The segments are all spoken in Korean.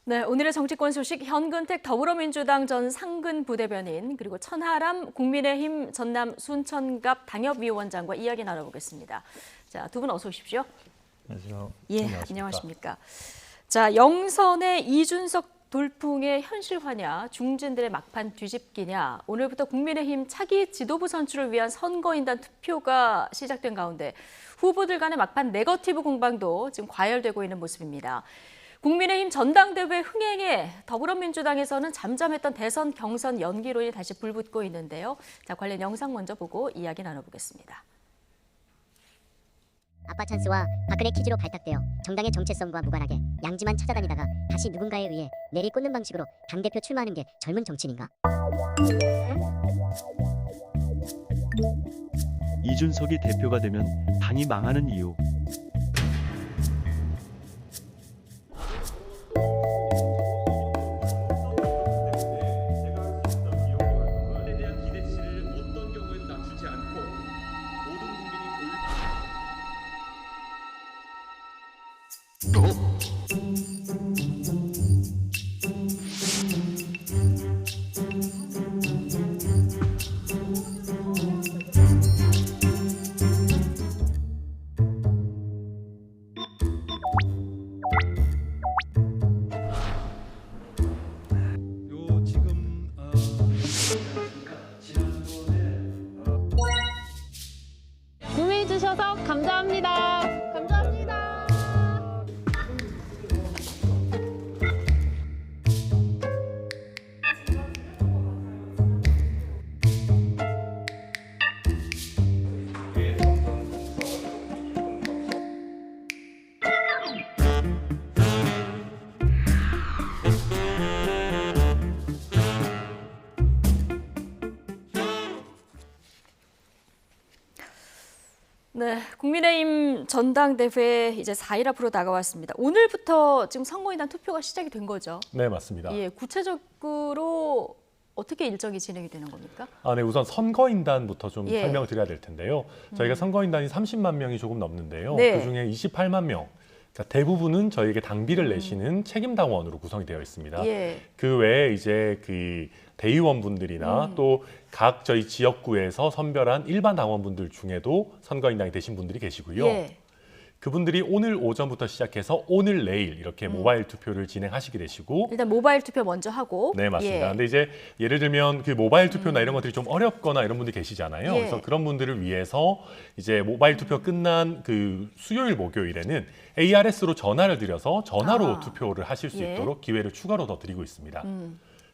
네, 오늘의 정치권 소식 현근택 더불어민주당 전 상근 부대변인 그리고 천하람 국민의힘 전남 순천갑 당협위원장과 이야기 나눠보겠습니다. 자, 두 분 어서 오십시오. 안녕하세요. 예, 안녕하십니까. 자, 영선의 이준석 돌풍의 현실화냐, 중진들의 막판 뒤집기냐. 오늘부터 국민의힘 차기 지도부 선출을 위한 선거인단 투표가 시작된 가운데 후보들 간의 막판 네거티브 공방도 지금 과열되고 있는 모습입니다. 국민의힘 전당대회 흥행에 더불어민주당에서는 잠잠했던 대선 경선 연기론이 다시 불붙고 있는데요. 자, 관련 영상 먼저 보고 이야기 나눠보겠습니다. 아빠 찬스와 박근혜 퀴즈로 발탁되어 정당의 정체성과 무관하게 양지만 찾아다니다가 다시 누군가에 의해 내리 꽂는 방식으로 당대표 출마하는 게 젊은 정치인인가? 이준석이 대표가 되면 당이 망하는 이유. 구매해 주셔서 감사합니다. 감사합니다. 네, 국민의힘 전당대회 이제 4일 앞으로 다가왔습니다. 오늘부터 지금 선거인단 투표가 시작이 된 거죠? 네, 맞습니다. 예, 구체적으로 어떻게 일정이 진행이 되는 겁니까? 네, 우선 선거인단부터 좀 예. 설명을 드려야 될 텐데요. 저희가 선거인단이 30만 명이 조금 넘는데요. 네. 그중에 28만 명, 그러니까 대부분은 저희에게 당비를 내시는 책임당원으로 구성이 되어 있습니다. 예. 그 외에 이제 그 대의원분들이나 또 각 저희 지역구에서 선별한 일반 당원분들 중에도 선거인단이 되신 분들이 계시고요. 예. 그분들이 오늘 오전부터 시작해서 오늘 내일 이렇게 모바일 투표를 진행하시게 되시고 일단 모바일 투표 먼저 하고. 네, 맞습니다. 예. 근데 이제 예를 들면 그 모바일 투표나 이런 것들이 좀 어렵거나 이런 분들 계시잖아요. 예. 그래서 그런 분들을 위해서 이제 모바일 투표 끝난 그 수요일, 목요일에는 ARS로 전화를 드려서 전화로 투표를 하실 수 예. 있도록 기회를 추가로 더 드리고 있습니다.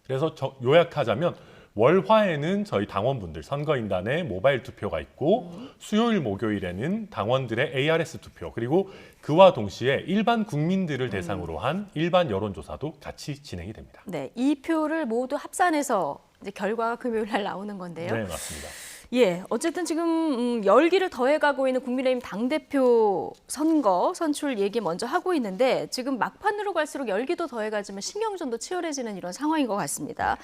그래서 요약하자면 월화에는 저희 당원분들 선거인단의 모바일 투표가 있고 수요일, 목요일에는 당원들의 ARS 투표 그리고 그와 동시에 일반 국민들을 대상으로 한 일반 여론조사도 같이 진행이 됩니다. 네, 이 표를 모두 합산해서 이제 결과가 금요일 날 나오는 건데요. 네, 맞습니다. 예, 어쨌든 지금 열기를 더해가고 있는 국민의힘 당대표 선거 선출 얘기 먼저 하고 있는데 지금 막판으로 갈수록 열기도 더해가지만 신경전도 치열해지는 이런 상황인 것 같습니다.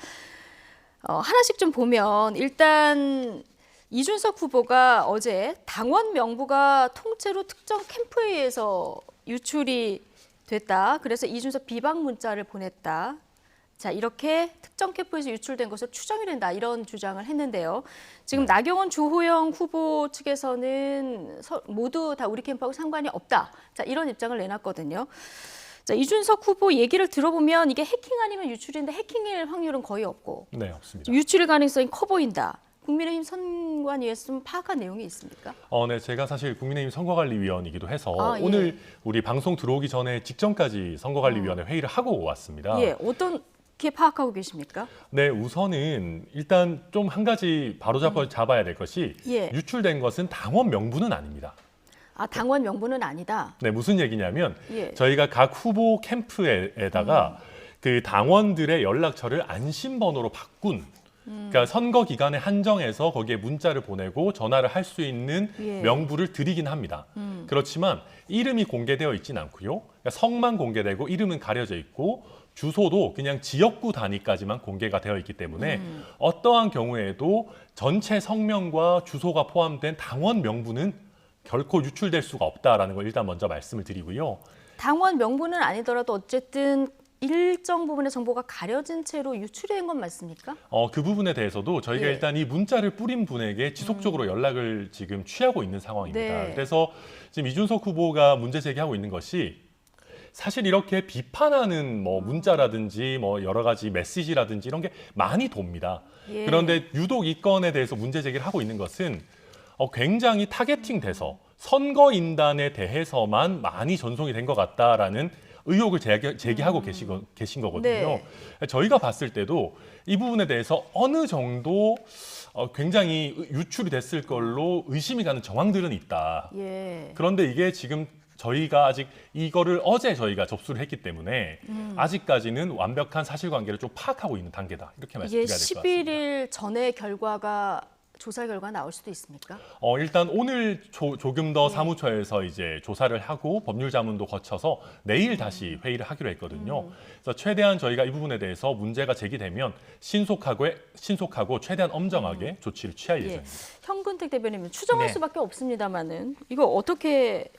하나씩 좀 보면 일단 이준석 후보가 어제 당원 명부가 통째로 특정 캠프에 의해서 유출이 됐다. 그래서 이준석 비방 문자를 보냈다. 자, 이렇게 특정 캠프에서 유출된 것으로 추정이 된다. 이런 주장을 했는데요. 지금 나경원, 주호영 후보 측에서는 모두 다 우리 캠프하고 상관이 없다. 자, 이런 입장을 내놨거든요. 자, 이준석 후보 얘기를 들어보면 이게 해킹 아니면 유출인데 해킹일 확률은 거의 없고 네, 없습니다. 유출일 가능성이 커 보인다. 국민의힘 선관위에서 좀 파악한 내용이 있습니까? 네, 제가 사실 국민의힘 선거관리위원이기도 해서 예. 오늘 우리 방송 들어오기 전에 직전까지 선거관리위원회 회의를 하고 왔습니다. 예, 어떻게 파악하고 계십니까? 네, 우선은 일단 좀 한 가지 바로 잡아야 될 것이 예. 유출된 것은 당원 명부는 아닙니다. 아, 당원 명부는 아니다. 네, 무슨 얘기냐면 예. 저희가 각 후보 캠프에다가 그 당원들의 연락처를 안심번호로 바꾼 그러니까 선거 기간에 한정해서 거기에 문자를 보내고 전화를 할 수 있는 예. 명부를 드리긴 합니다. 그렇지만 이름이 공개되어 있진 않고요. 그러니까 성만 공개되고 이름은 가려져 있고 주소도 그냥 지역구 단위까지만 공개가 되어 있기 때문에 어떠한 경우에도 전체 성명과 주소가 포함된 당원 명부는 결코 유출될 수가 없다라는 걸 일단 먼저 말씀을 드리고요. 당원 명부는 아니더라도 어쨌든 일정 부분의 정보가 가려진 채로 유출이 된 건 맞습니까? 그 부분에 대해서도 저희가 예. 일단 이 문자를 뿌린 분에게 지속적으로 연락을 지금 취하고 있는 상황입니다. 네. 그래서 지금 이준석 후보가 문제 제기하고 있는 것이 사실 이렇게 비판하는 뭐 문자라든지 뭐 여러 가지 메시지라든지 이런 게 많이 돕니다. 예. 그런데 유독 이 건에 대해서 문제 제기를 하고 있는 것은 굉장히 타겟팅돼서 선거인단에 대해서만 많이 전송이 된 것 같다라는 의혹을 제기하고 계신 거거든요. 네. 저희가 봤을 때도 이 부분에 대해서 어느 정도 굉장히 유출이 됐을 걸로 의심이 가는 정황들은 있다. 예. 그런데 이게 지금 저희가 아직 이거를 어제 저희가 접수를 했기 때문에 아직까지는 완벽한 사실관계를 좀 파악하고 있는 단계다. 이렇게 이게 말씀드려야 될 것 같습니다. 11일 전에 결과가 조사 결과 나올 수도 있습니까? 일단 오늘 조금 더 사무처에서 이제 조사를 하고 법률 자문도 거쳐서 내일 다시 회의를 하기로 했거든요. 그래서 최대한 저희가 이 부분에 대해서 문제가 제기되면 신속하고 최대한 엄정하게 조치를 취할 예정입니다. 현근택 대변인은 추정할 네. 수밖에 없습니다만은 이거 어떻게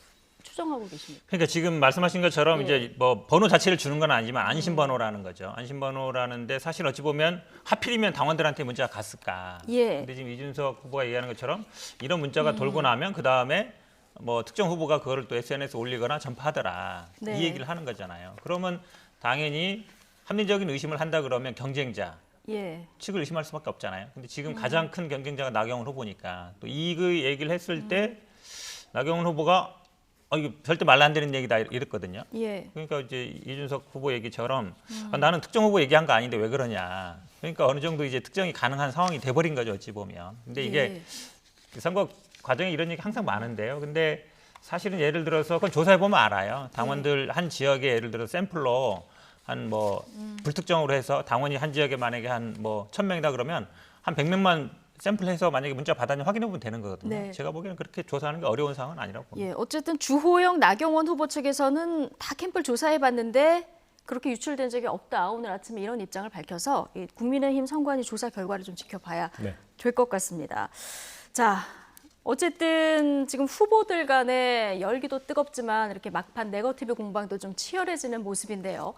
추정하고 계십니까? 그러니까 지금 말씀하신 것처럼 예. 이제 뭐 번호 자체를 주는 건 아니지만 안심번호라는 거죠. 안심번호라는데 사실 어찌 보면 하필이면 당원들한테 문자가 갔을까. 예. 근데 지금 이준석 후보가 얘기하는 것처럼 이런 문자가 돌고 나면 그 다음에 뭐 특정 후보가 그거를 또 SNS에 올리거나 전파하더라. 네. 이 얘기를 하는 거잖아요. 그러면 당연히 합리적인 의심을 한다 그러면 경쟁자 예. 측을 의심할 수밖에 없잖아요. 근데 지금 가장 큰 경쟁자가 나경원 후보니까 또 이 얘기를 했을 때 나경원 후보가 이거 절대 말도 안 되는 얘기다 이랬거든요. 예. 그러니까 이제 이준석 후보 얘기처럼 나는 특정 후보 얘기한 거 아닌데 왜 그러냐. 그러니까 어느 정도 이제 특정이 가능한 상황이 돼버린 거죠, 어찌 보면. 근데 이게 예. 선거 과정에 이런 얘기 항상 많은데요. 근데 사실은 예를 들어서 그건 조사해 보면 알아요. 당원들 한 지역에 예를 들어 샘플로 한 뭐 불특정으로 해서 당원이 한 지역에 만약에 한 뭐 1,000명이다 그러면 한 100명만 샘플해서 만약에 문자 받았는지 확인해 보면 되는 거거든요. 네. 제가 보기에는 그렇게 조사하는 게 어려운 상황은 아니라고 봅니다. 예. 어쨌든 주호영, 나경원 후보 측에서는 다 캠프를 조사해봤는데 그렇게 유출된 적이 없다. 오늘 아침에 이런 입장을 밝혀서 이 국민의힘 선관위 조사 결과를 좀 지켜봐야 네. 될 것 같습니다. 자, 어쨌든 지금 후보들 간의 열기도 뜨겁지만 이렇게 막판 네거티브 공방도 좀 치열해지는 모습인데요.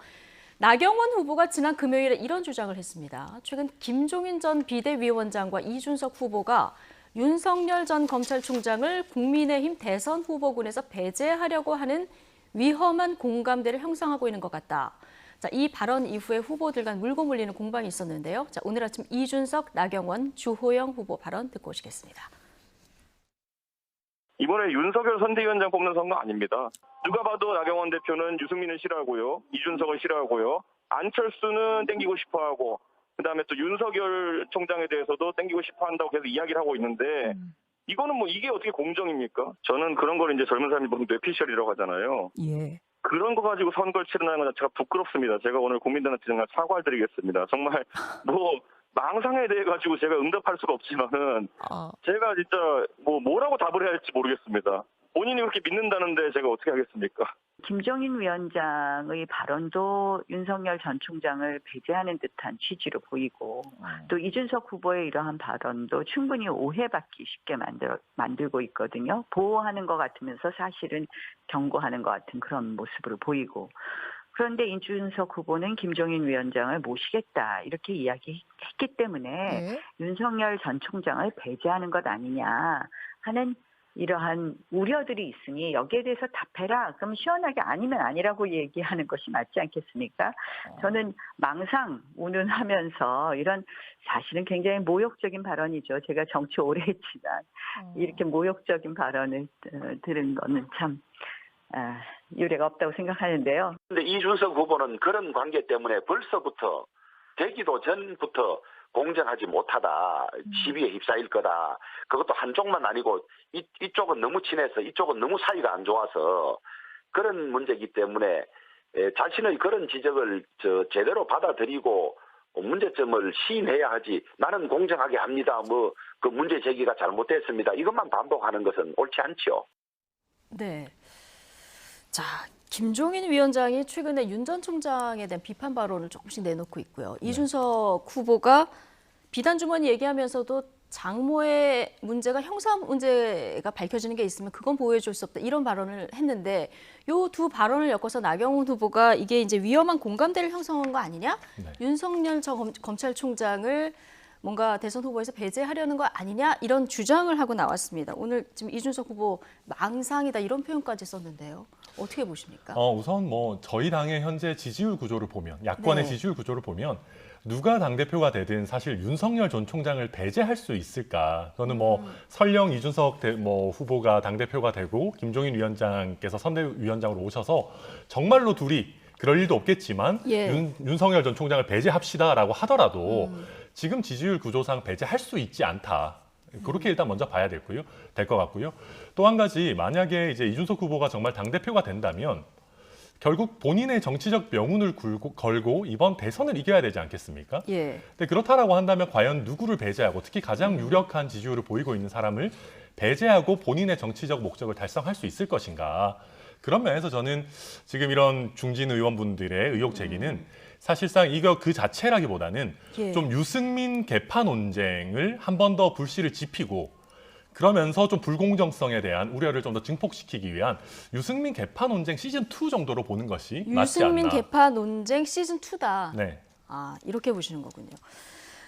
나경원 후보가 지난 금요일에 이런 주장을 했습니다. 최근 김종인 전 비대위원장과 이준석 후보가 윤석열 전 검찰총장을 국민의힘 대선 후보군에서 배제하려고 하는 위험한 공감대를 형성하고 있는 것 같다. 자, 이 발언 이후에 후보들 간 물고 물리는 공방이 있었는데요. 자, 오늘 아침 이준석, 나경원, 주호영 후보 발언 듣고 오시겠습니다. 이번에 윤석열 선대위원장 뽑는 선거 아닙니다. 누가 봐도 나경원 대표는 유승민을 싫어하고요. 이준석을 싫어하고요. 안철수는 땡기고 싶어하고 그다음에 또 윤석열 총장에 대해서도 땡기고 싶어한다고 계속 이야기를 하고 있는데 이거는 뭐 이게 어떻게 공정입니까? 저는 그런 걸 이제 젊은 사람이 보면 뇌피셜이라고 하잖아요. 예. 그런 거 가지고 선거를 치르는 것 자체가 부끄럽습니다. 제가 오늘 국민들한테 정말 사과를 드리겠습니다. 정말 뭐 망상에 대해 가지고 제가 응답할 수가 없지만은 제가 진짜 뭐라고 답을 해야 할지 모르겠습니다. 본인이 그렇게 믿는다는데 제가 어떻게 하겠습니까? 김종인 위원장의 발언도 윤석열 전 총장을 배제하는 듯한 취지로 보이고 또 이준석 후보의 이러한 발언도 충분히 오해받기 쉽게 만들고 있거든요. 보호하는 것 같으면서 사실은 경고하는 것 같은 그런 모습으로 보이고 그런데 이준석 후보는 김종인 위원장을 모시겠다 이렇게 이야기했기 때문에 윤석열 전 총장을 배제하는 것 아니냐 하는 이러한 우려들이 있으니 여기에 대해서 답해라. 그럼 시원하게 아니면 아니라고 얘기하는 것이 맞지 않겠습니까? 저는 망상 운운하면서 이런 사실은 굉장히 모욕적인 발언이죠. 제가 정치 오래 했지만 이렇게 모욕적인 발언을 들은 거는 참 유례가 없다고 생각하는데요. 그런데 이준석 후보는 그런 관계 때문에 벌써부터 되기도 전부터 공정하지 못하다. 시비에 휩싸일 거다. 그것도 한쪽만 아니고 이쪽은 너무 친해서 이쪽은 너무 사이가 안 좋아서 그런 문제이기 때문에 자신의 그런 지적을 제대로 받아들이고 문제점을 시인해야 하지. 나는 공정하게 합니다. 그 문제 제기가 잘못됐습니다. 이것만 반복하는 것은 옳지 않죠. 네. 자, 김종인 위원장이 최근에 윤 전 총장에 대한 비판 발언을 조금씩 내놓고 있고요. 이준석 후보가 비단 주머니 얘기하면서도 장모의 문제가 형사 문제가 밝혀지는 게 있으면 그건 보호해줄 수 없다 이런 발언을 했는데 요 두 발언을 엮어서 나경원 후보가 이게 이제 위험한 공감대를 형성한 거 아니냐? 네. 윤석열 전 검찰총장을 뭔가 대선 후보에서 배제하려는 거 아니냐 이런 주장을 하고 나왔습니다. 오늘 지금 이준석 후보 망상이다 이런 표현까지 썼는데요. 어떻게 보십니까? 우선 뭐 저희 당의 현재 지지율 구조를 보면 야권의 네. 지지율 구조를 보면 누가 당대표가 되든 사실 윤석열 전 총장을 배제할 수 있을까? 저는 뭐 설령 이준석 후보가 당대표가 되고 김종인 위원장께서 선대위원장으로 오셔서 정말로 둘이 그럴 일도 없겠지만 예. 윤석열 전 총장을 배제합시다라고 하더라도 지금 지지율 구조상 배제할 수 있지 않다. 그렇게 일단 먼저 봐야 될 것 같고요. 또 한 가지 만약에 이제 이준석 후보가 정말 당대표가 된다면 결국 본인의 정치적 명운을 걸고 이번 대선을 이겨야 되지 않겠습니까? 예. 근데 그렇다라고 한다면 과연 누구를 배제하고 특히 가장 유력한 지지율을 보이고 있는 사람을 배제하고 본인의 정치적 목적을 달성할 수 있을 것인가? 그런 면에서 저는 지금 이런 중진 의원분들의 의혹 제기는 사실상 이거 그 자체라기보다는 예. 좀 유승민 개파 논쟁을 한 번 더 불씨를 지피고 그러면서 좀 불공정성에 대한 우려를 좀 더 증폭시키기 위한 유승민 개파 논쟁 시즌 2 정도로 보는 것이 맞지 않나. 유승민 개파 논쟁 시즌 2다. 네. 아, 이렇게 보시는 거군요.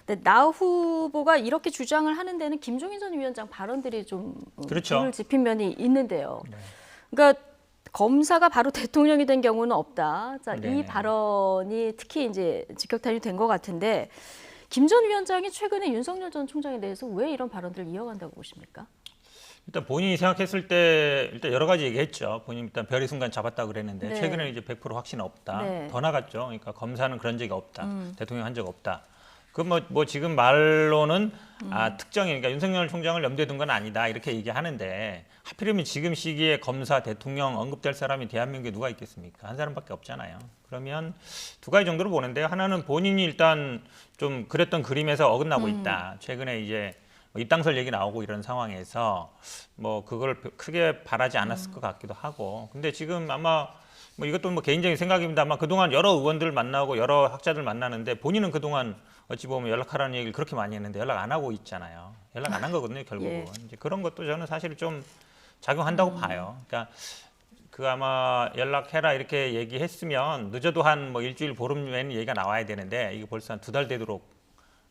근데 나 후보가 이렇게 주장을 하는 데는 김종인 전 위원장 발언들이 좀 그렇죠. 불을 지핀 면이 있는데요. 그러니까 검사가 바로 대통령이 된 경우는 없다. 자, 이 네네. 발언이 특히 이제 직격탄이 된 것 같은데 김 전 위원장이 최근에 윤석열 전 총장에 대해서 왜 이런 발언들을 이어간다고 보십니까? 일단 본인이 생각했을 때 일단 여러 가지 얘기했죠. 본인 일단 별의 순간 잡았다 그랬는데 네. 최근에는 이제 100% 확신 없다. 네. 더 나갔죠. 그러니까 검사는 그런 적이 없다. 대통령 한 적 없다. 그 뭐 지금 말로는 특정이 그러니까 윤석열 총장을 염두에 둔 건 아니다 이렇게 얘기하는데 하필이면 지금 시기에 검사 대통령 언급될 사람이 대한민국에 누가 있겠습니까? 한 사람밖에 없잖아요. 그러면 두 가지 정도로 보는데요. 하나는 본인이 일단 좀 그랬던 그림에서 어긋나고 있다. 최근에 이제 입당설 얘기 나오고 이런 상황에서 뭐 그걸 크게 바라지 않았을 것 같기도 하고. 근데 지금 아마 뭐 이것도 뭐 개인적인 생각입니다만 그동안 여러 의원들을 만나고 여러 학자들 만나는데 본인은 그동안 어찌 보면 연락하라는 얘기를 그렇게 많이 했는데 연락 안 하고 있잖아요. 연락 안 한 거거든요, 결국은. 예. 이제 그런 것도 저는 사실 좀 작용한다고 봐요. 그러니까 그 아마 연락해라 이렇게 얘기했으면 늦어도 한 뭐 일주일 보름 내는 얘기가 나와야 되는데 이게 벌써 한 2달 되도록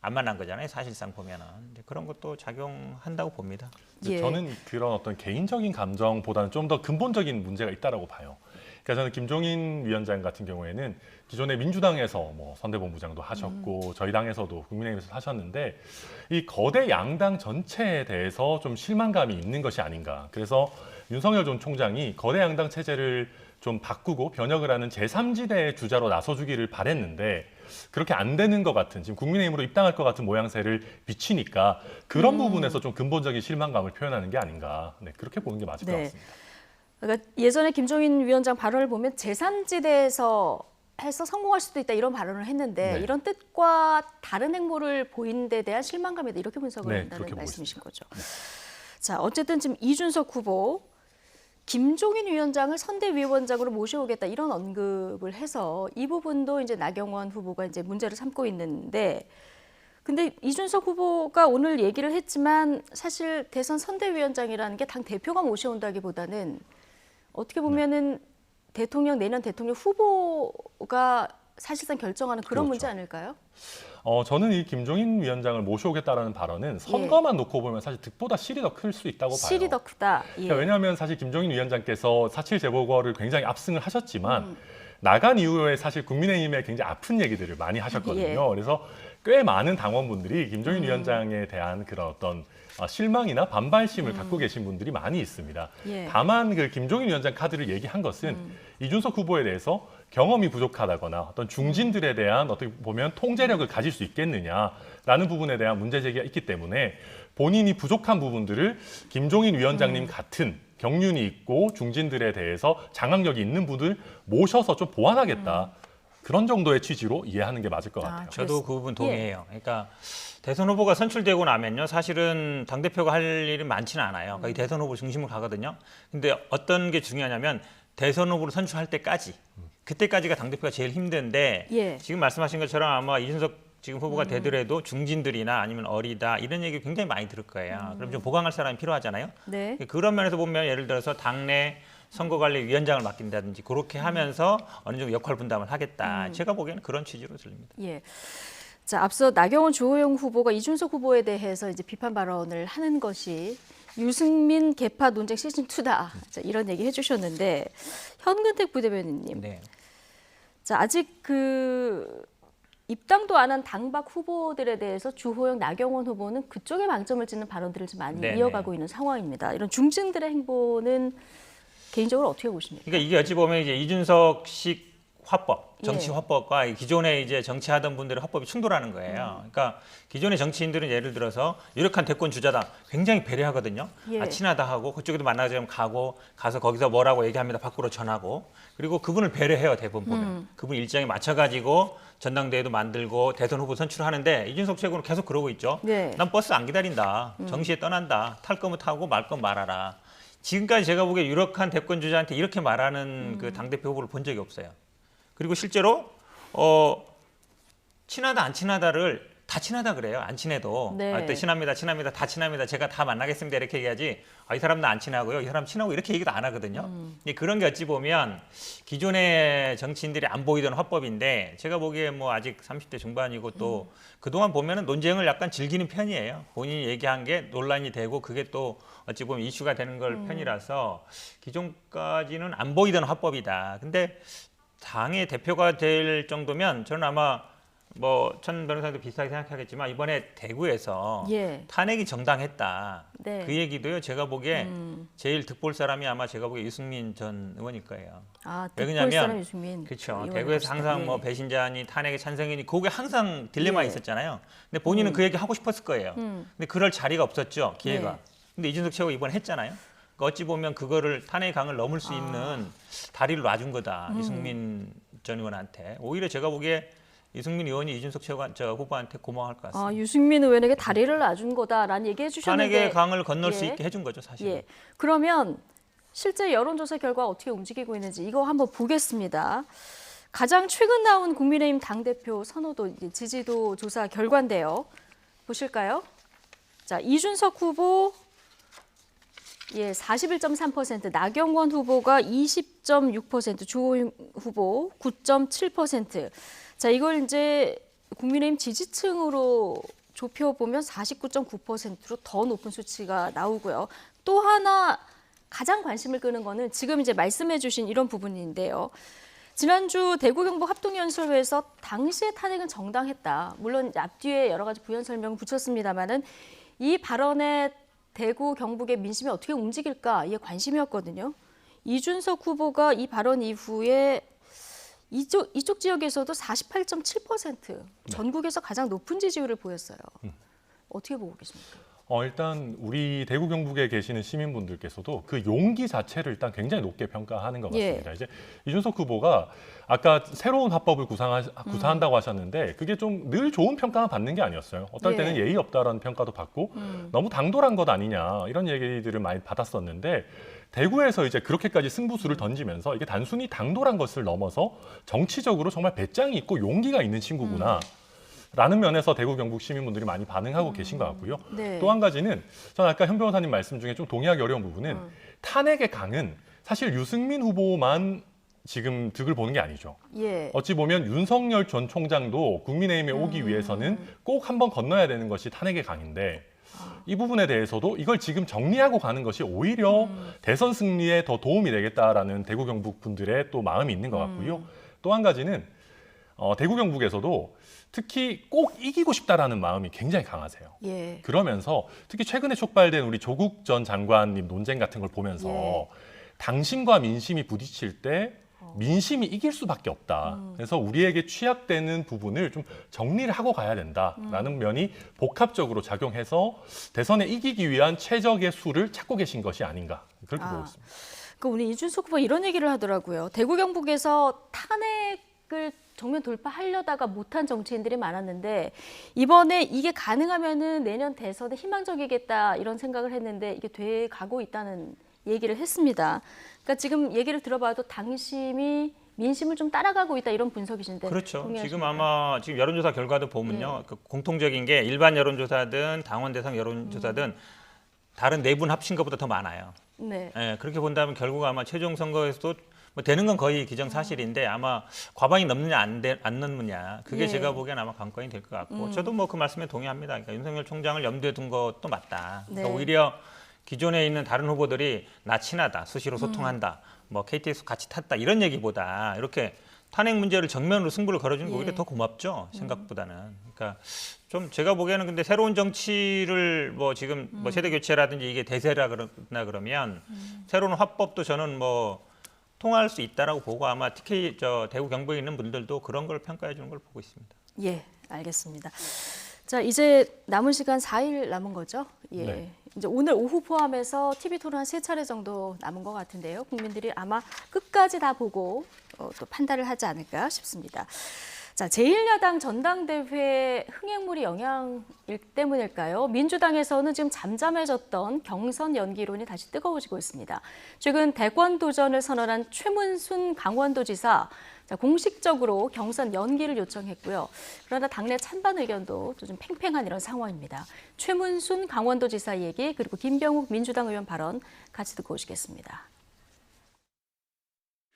안 만난 거잖아요. 사실상 보면은 이제 그런 것도 작용한다고 봅니다. 예. 저는 그런 어떤 개인적인 감정보다는 좀 더 근본적인 문제가 있다라고 봐요. 그러니까 저는 김종인 위원장 같은 경우에는 기존에 민주당에서 뭐 선대본부장도 하셨고 저희 당에서도 국민의힘에서 하셨는데 이 거대 양당 전체에 대해서 좀 실망감이 있는 것이 아닌가. 그래서 윤석열 전 총장이 거대 양당 체제를 좀 바꾸고 변혁을 하는 제3지대의 주자로 나서주기를 바랬는데 그렇게 안 되는 것 같은 지금 국민의힘으로 입당할 것 같은 모양새를 비치니까 그런 부분에서 좀 근본적인 실망감을 표현하는 게 아닌가. 네, 그렇게 보는 게 맞을 것 네. 같습니다. 그러니까 예전에 김종인 위원장 발언을 보면 제3지대에서 해서 성공할 수도 있다 이런 발언을 했는데 네. 이런 뜻과 다른 행보를 보인 데 대한 실망감이다 이렇게 분석을 네, 한다는 그렇게 보고 말씀이신 있습니다. 거죠. 자, 어쨌든 지금 이준석 후보 김종인 위원장을 선대위원장으로 모셔오겠다 이런 언급을 해서 이 부분도 이제 나경원 후보가 이제 문제를 삼고 있는데 근데 이준석 후보가 오늘 얘기를 했지만 사실 대선 선대위원장이라는 게 당 대표가 모셔온다기보다는 어떻게 보면은 내년 대통령 후보가 사실상 결정하는 그런 그렇죠. 문제 아닐까요? 저는 이 김종인 위원장을 모셔오겠다라는 발언은 선거만 놓고 보면 사실 득보다 실이 더 클 수 있다고 봐요. 실이 더 크다. 예. 그러니까 왜냐하면 사실 김종인 위원장께서 4.7 재보궐을 굉장히 압승을 하셨지만 나간 이후에 사실 국민의힘에 굉장히 아픈 얘기들을 많이 하셨거든요. 예. 그래서 꽤 많은 당원분들이 김종인 위원장에 대한 그런 어떤 실망이나 반발심을 갖고 계신 분들이 많이 있습니다. 예. 다만 그 김종인 위원장 카드를 얘기한 것은 이준석 후보에 대해서 경험이 부족하다거나 어떤 중진들에 대한 어떻게 보면 통제력을 가질 수 있겠느냐라는 부분에 대한 문제 제기가 있기 때문에 본인이 부족한 부분들을 김종인 위원장님 같은 경륜이 있고 중진들에 대해서 장악력이 있는 분들 모셔서 좀 보완하겠다. 그런 정도의 취지로 이해하는 게 맞을 것 같아요. 저도 그 부분 동의해요. 그러니까 대선 후보가 선출되고 나면요. 사실은 당대표가 할 일이 많지는 않아요. 거의 대선 후보 중심으로 가거든요. 근데 어떤 게 중요하냐면 대선 후보를 선출할 때까지 그때까지가 당대표가 제일 힘든데 예. 지금 말씀하신 것처럼 아마 이준석 지금 후보가 되더라도 중진들이나 아니면 어리다 이런 얘기 굉장히 많이 들을 거예요. 그럼 좀 보강할 사람이 필요하잖아요. 네. 그런 면에서 보면 예를 들어서 당내 선거관리위원장을 맡긴다든지 그렇게 하면서 어느 정도 역할 분담을 하겠다. 제가 보기에는 그런 취지로 들립니다. 예. 자, 앞서 나경원, 주호영 후보가 이준석 후보에 대해서 이제 비판 발언을 하는 것이 유승민 개파 논쟁 시즌 2다. 자, 이런 얘기 해주셨는데 현근택 부대변인님. 네. 자, 아직 그 입당도 안 한 당박 후보들에 대해서 주호영, 나경원 후보는 그쪽에 방점을 찍는 발언들을 좀 많이 네네. 이어가고 있는 상황입니다. 이런 중진들의 행보는 개인적으로 어떻게 보십니까? 그러니까 이게 어찌 보면 이제 이준석식 화법, 정치 예. 화법과 기존에 이제 정치하던 분들의 화법이 충돌하는 거예요. 그러니까 기존의 정치인들은 예를 들어서 유력한 대권 주자다 굉장히 배려하거든요. 예. 아, 친하다 하고 그쪽에도 만나자면 가서 거기서 뭐라고 얘기합니다. 밖으로 전하고 그리고 그분을 배려해요. 대부분 보면 그분 일정에 맞춰가지고 전당대회도 만들고 대선 후보 선출하는데 이준석 최고는 계속 그러고 있죠. 네. 난 버스 안 기다린다. 정시에 떠난다. 탈 거면 타고 말 건 말아라. 지금까지 제가 보기에 유력한 대권 주자한테 이렇게 말하는 그 당대표 후보를 본 적이 없어요. 그리고 실제로 친하다 안 친하다를 다 친하다 그래요. 안 친해도 네. 친합니다, 다 친합니다. 제가 다 만나겠습니다 이렇게 얘기하지. 이 사람은 안 친하고요, 이 사람 친하고 이렇게 얘기도 안 하거든요. 근데 그런 게 어찌 보면 기존의 정치인들이 안 보이던 화법인데 제가 보기에 뭐 아직 30대 중반이고 또 그동안 보면은 논쟁을 약간 즐기는 편이에요. 본인이 얘기한 게 논란이 되고 그게 또 어찌 보면 이슈가 되는 걸 편이라서 기존까지는 안 보이던 화법이다. 근데 당의 대표가 될 정도면 저는 아마 뭐 천 변호사도 비슷하게 생각하겠지만 이번에 대구에서 예. 탄핵이 정당했다. 네. 그 얘기도요. 제가 보기에 제일 득볼 사람이 아마 제가 보기에 유승민 전 의원일 거예요. 아, 왜냐하면 사람 유승민. 그렇죠. 의원이 대구에서 없었다. 항상 예. 뭐 배신자니 탄핵의 찬성이니 그게 항상 딜레마 예. 있었잖아요. 근데 본인은 그 얘기 하고 싶었을 거예요. 근데 그럴 자리가 없었죠. 기회가. 네. 근데 이준석 최고 이번에 했잖아요. 그러니까 어찌 보면 그거를 탄핵의 강을 넘을 수 있는 다리를 놔준 거다. 이승민 전 의원한테. 오히려 제가 보기에 이승민 의원이 이준석 최고 저 후보한테 고마워할 것 같습니다. 아, 유승민 의원에게 다리를 놔준 거다라는 얘기 해주셨는데 탄핵의 강을 건널 수 예. 있게 해준 거죠, 사실. 예. 그러면 실제 여론조사 결과 어떻게 움직이고 있는지 이거 한번 보겠습니다. 가장 최근 나온 국민의힘 당대표 선호도 이제 지지도 조사 결과인데요. 보실까요? 자, 이준석 후보 41.3%, 나경원 후보가 20.6%, 주호영 후보 9.7%. 자, 이걸 이제 국민의힘 지지층으로 좁혀보면 49.9%로 더 높은 수치가 나오고요. 또 하나 가장 관심을 끄는 거는 지금 이제 말씀해 주신 이런 부분인데요. 지난주 대구 경북 합동연설회에서 당시의 탄핵은 정당했다. 물론 앞뒤에 여러 가지 부연 설명을 붙였습니다마는 이 발언에 대구 경북의 민심이 어떻게 움직일까 이게 관심이었거든요. 이준석 후보가 이 발언 이후에 이쪽 지역에서도 48.7% 전국에서 가장 높은 지지율을 보였어요. 어떻게 보고 계십니까? 일단 우리 대구 경북에 계시는 시민분들께서도 그 용기 자체를 일단 굉장히 높게 평가하는 것 같습니다. 이제 이준석 후보가 아까 새로운 화법을 구사한다고 하셨는데 그게 좀 늘 좋은 평가만 받는 게 아니었어요. 어떨 때는 예의 없다라는 평가도 받고 너무 당돌한 것 아니냐 이런 얘기들을 많이 받았었는데 대구에서 이제 그렇게까지 승부수를 던지면서 이게 단순히 당돌한 것을 넘어서 정치적으로 정말 배짱이 있고 용기가 있는 친구구나. 라는 면에서 대구 경북 시민분들이 많이 반응하고 계신 것 같고요. 네. 또 한 가지는 저는 아까 현 변호사님 말씀 중에 좀 동의하기 어려운 부분은 탄핵의 강은 사실 유승민 후보만 지금 득을 보는 게 아니죠. 예. 어찌 보면 윤석열 전 총장도 국민의힘에 오기 위해서는 꼭 한번 건너야 되는 것이 탄핵의 강인데 이 부분에 대해서도 이걸 지금 정리하고 가는 것이 오히려 대선 승리에 더 도움이 되겠다라는 대구 경북 분들의 또 마음이 있는 것 같고요. 또 한 가지는 대구 경북에서도 특히 꼭 이기고 싶다라는 마음이 굉장히 강하세요. 예. 그러면서 특히 최근에 촉발된 우리 조국 전 장관님 논쟁 같은 걸 보면서 예. 당신과 민심이 부딪힐 때 민심이 이길 수밖에 없다. 그래서 우리에게 취약되는 부분을 좀 정리를 하고 가야 된다라는 면이 복합적으로 작용해서 대선에 이기기 위한 최적의 수를 찾고 계신 것이 아닌가 그렇게 보고 있습니다. 그러니까 우리 이준석 후보 이런 얘기를 하더라고요. 대구 경북에서 탄핵을 정면 돌파하려다가 못한 정치인들이 많았는데 이번에 이게 가능하면은 내년 대선에 희망적이겠다 이런 생각을 했는데 이게 돼 가고 있다는 얘기를 했습니다. 그러니까 지금 얘기를 들어봐도 당심이 민심을 좀 따라가고 있다 이런 분석이신데. 그렇죠. 동의하십니까? 지금 아마 지금 여론조사 결과도 보면요, 그 공통적인 게 일반 여론조사든 당원 대상 여론조사든 다른 네 분 합친 것보다 더 많아요. 네. 예, 그렇게 본다면 결국 아마 최종 선거에서도 뭐 되는 건 거의 기정사실인데 아마 과반이 넘느냐 안 넘느냐 그게 예. 제가 보기엔 아마 관건이 될 것 같고 저도 뭐 그 말씀에 동의합니다. 그러니까 윤석열 총장을 염두에 둔 것도 맞다. 그러니까 네. 오히려 기존에 있는 다른 후보들이 나 친하다, 수시로 소통한다, 뭐 KTX 같이 탔다 이런 얘기보다 이렇게 탄핵 문제를 정면으로 승부를 걸어주는 게 예. 오히려 더 고맙죠, 생각보다는. 그러니까 좀 제가 보기에는 근데 새로운 정치를 뭐 지금 뭐 세대 교체라든지 이게 대세라 그러면 새로운 화법도 저는 뭐 통할 수 있다라고 보고 아마 특히 저 대구 경북에 있는 분들도 그런 걸 평가해 주는 걸 보고 있습니다. 예, 알겠습니다. 자, 이제 남은 시간 4일 남은 거죠? 예. 네. 이제 오늘 오후 포함해서 TV 토론 한 3차례 정도 남은 것 같은데요. 국민들이 아마 끝까지 다 보고 또 판단을 하지 않을까 싶습니다. 자, 제1야당 전당대회 흥행물이 영향 때문일까요? 민주당에서는 지금 잠잠해졌던 경선 연기론이 다시 뜨거워지고 있습니다. 최근 대권 도전을 선언한 최문순 강원도지사 공식적으로 경선 연기를 요청했고요. 그러나 당내 찬반 의견도 좀 팽팽한 이런 상황입니다. 최문순 강원도지사 얘기 그리고 김병욱 민주당 의원 발언 같이 듣고 오시겠습니다.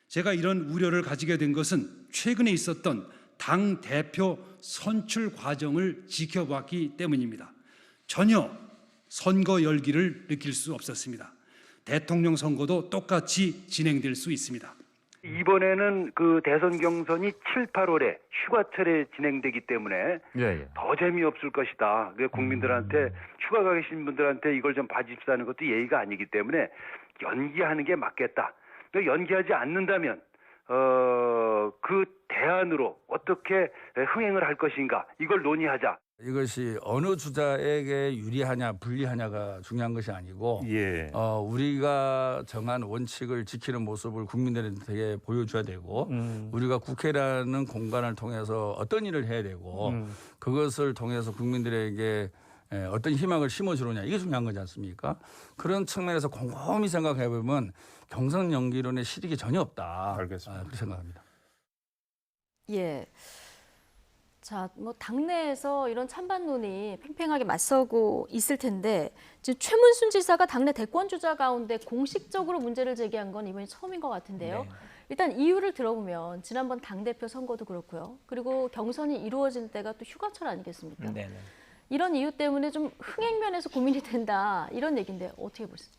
제가 이런 우려를 가지게 된 것은 최근에 있었던 당 대표 선출 과정을 지켜봤기 때문입니다. 전혀 선거 열기를 느낄 수 없었습니다. 대통령 선거도 똑같이 진행될 수 있습니다. 이번에는 그 대선 경선이 7, 8월에 휴가철에 진행되기 때문에 더 재미없을 것이다. 국민들한테 휴가가 계신 분들한테 이걸 좀 봐주십사는 것도 예의가 아니기 때문에 연기하는 게 맞겠다. 연기하지 않는다면 그 대안으로 어떻게 흥행을 할 것인가 이걸 논의하자. 이것이 어느 주자에게 유리하냐 불리하냐가 중요한 것이 아니고 우리가 정한 원칙을 지키는 모습을 국민들한테 보여줘야 되고 우리가 국회라는 공간을 통해서 어떤 일을 해야 되고 그것을 통해서 국민들에게 어떤 희망을 심어주느냐 이게 중요한 거지 않습니까? 그런 측면에서 곰곰이 생각해 보면 경선 연기론의 실익이 전혀 없다. 알겠습니다. 그렇게 생각합니다. 예. 자, 뭐 당내에서 이런 찬반론이 팽팽하게 맞서고 있을 텐데 지금 최문순 지사가 당내 대권 주자 가운데 공식적으로 문제를 제기한 건 이번이 처음인 것 같은데요. 네. 일단 이유를 들어보면 지난번 당대표 선거도 그렇고요. 그리고 경선이 이루어진 때가 또 휴가철 아니겠습니까? 네네. 이런 이유 때문에 좀 흥행면에서 고민이 된다 이런 얘기인데 어떻게 보세요?